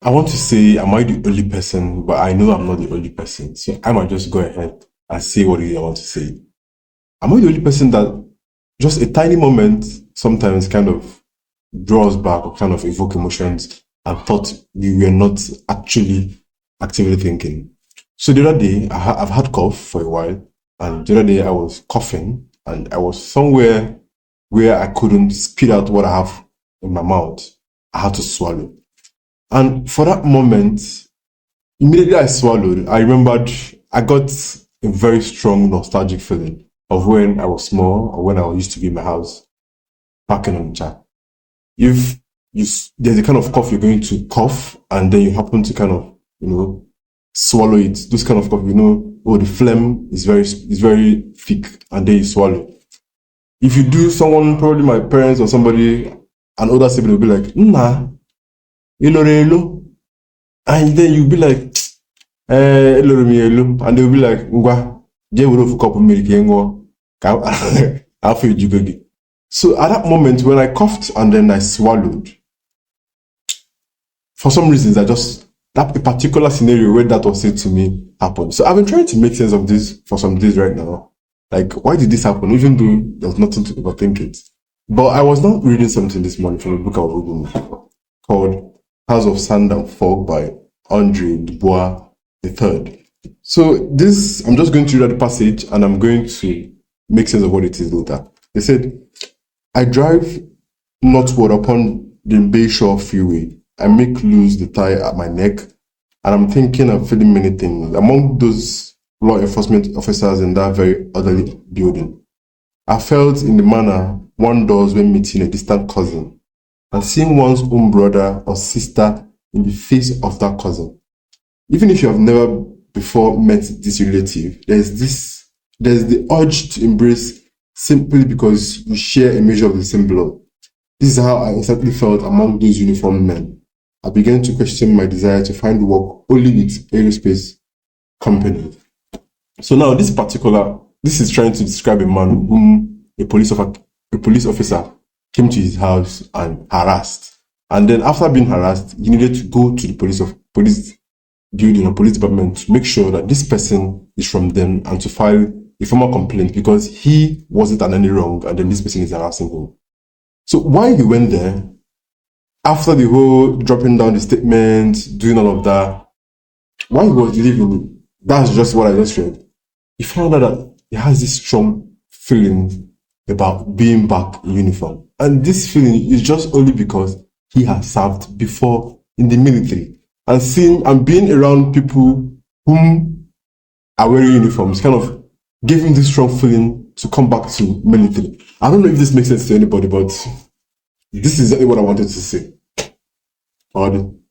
I want to say, am I the only person? But I know I'm not the only person. So I might just go ahead and say what it is I want to say. Am I the only person that just a tiny moment sometimes kind of draws back or kind of evoke emotions and thought we were not actually actively thinking? So the other day, I've had cough for a while, and the other day I was coughing and I was somewhere where I couldn't spit out what I have in my mouth. I had to swallow. And for that moment, immediately I swallowed, I remembered I got a very strong nostalgic feeling of when I was small or when I used to be in my house back in Onitsha. If there's a kind of cough you're going to cough and then you happen to kind of, swallow it, this kind of cough, oh, the phlegm is very thick and then you swallow. If you do, someone, probably my parents or somebody, an older sibling will be like, nah, hello, and then you'll be like, hello, and they'll be like, ngwa, je wuro fu cup milk yengo, after you. So at that moment, when I coughed and then I swallowed, for some reasons, that particular scenario where that was said to me happened. So I've been trying to make sense of this for some days right now. Like, why did this happen? Even though there's nothing to overthink it. But I was not reading something this morning from a book I was reading called House of Sand and Fog by Andre Dubois III. So this, I'm just going to read the passage and I'm going to make sense of what it is later. They said, I drive northward upon the Bayshore Freeway. I make loose the tie at my neck, and I'm thinking and feeling many things. Among those law enforcement officers in that very orderly building, I felt in the manner one does when meeting a distant cousin, and seeing one's own brother or sister in the face of that cousin. Even if you have never before met this relative, there's the urge to embrace simply because you share a measure of the same blood. This is how I instantly felt among those uniformed men. I began to question my desire to find work only with aerospace companies. So now this is trying to describe a man whom a police officer came to his house and harassed. And then after being harassed, he needed to go to the police building or police department to make sure that this person is from them and to file a formal complaint because he wasn't done any wrong and then this person is harassing him. So while he went there, after the whole dropping down the statement, doing all of that, while he was leaving, that's just what I just read. He found out that he has this strong feeling about being back in uniform. And this feeling is just only because he has served before in the military. And seeing and being around people whom are wearing uniforms kind of gave him this strong feeling to come back to military. I don't know if this makes sense to anybody, but this is exactly what I wanted to say. Pardon.